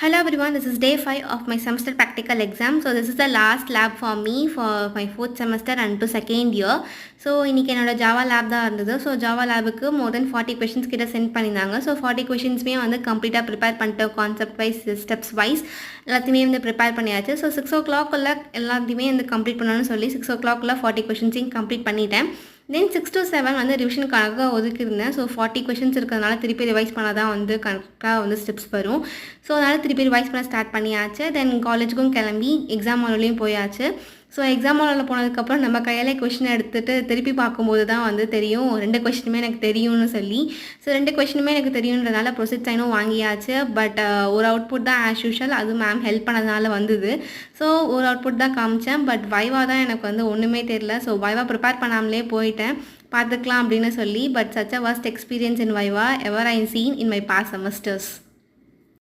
Hello everyone, this is day 5 of my semester practical exam. So this is the last lab for me for my 4th semester and to second year. So இன்னைக்கு என்னோட Java lab தான் இருந்தது. So Java லேபுக்கு மோர் தென் 40 questions கிட்ட send பண்ணியிருந்தாங்க. So 40 கொஷின்ஸுமே வந்து கம்ப்ளீட்டாக prepare பண்ணிட்டோம். கான்செப்ட் வைஸ் ஸ்டெப்ஸ் வைஸ் எல்லாத்தையுமே வந்து ப்ரிப்பேர் பண்ணியாச்சு. ஸோ 6 o'clock எல்லாத்தையுமே வந்து கம்ப்ளீட் பண்ணணும்னு சொல்லி 6 o'clock 40 கொஷின்ஸையும் கம்ப்ளீட் பண்ணிட்டேன். தென் 6 to 7 வந்து ரிவிஷனுக்காக ஒதுக்கியிருந்தேன். ஸோ 40 கொஷின்ஸ் இருக்கிறதுனால திருப்பி ரிவைஸ் பண்ணால் தான் வந்து கரெக்டாக வந்து ஸ்டெப்ஸ் வரும். ஸோ அதனால் திருப்பி ரிவைஸ் பண்ண ஸ்டார்ட் பண்ணியாச்சு. தென் காலேஜுக்கும் கிளம்பி எக்ஸாம் ஹால்லையும் போயாச்சு. ஸோ எக்ஸாம் ஹாலில் போனதுக்கப்புறம் நம்ம கையிலே கொஷின் எடுத்துகிட்டு திருப்பி பார்க்கும்போது தான் வந்து தெரியும் 2 கொஷினுமே எனக்கு தெரியும்னு சொல்லி. ஸோ 2 கொஷினுமே எனக்கு தெரியுன்றதுனால ப்ரொசீட் சைனும் வாங்கியாச்சு. பட் ஒரு அவுட்புட் தான் ஆஸ் யூஷுவல், அதுவும் மேம் ஹெல்ப் பண்ணதுனால வந்தது. ஸோ ஒரு அவுட்புட் தான் காமிச்சேன். பட் வைவா தான் எனக்கு வந்து ஒன்றுமே தெரியல. ஸோ வைவா ப்ரிப்பேர் பண்ணாமலே போயிட்டேன் பார்த்துக்கலாம் அப்படின்னு சொல்லி. But such a worst experience in viva ever I seen in my past semesters.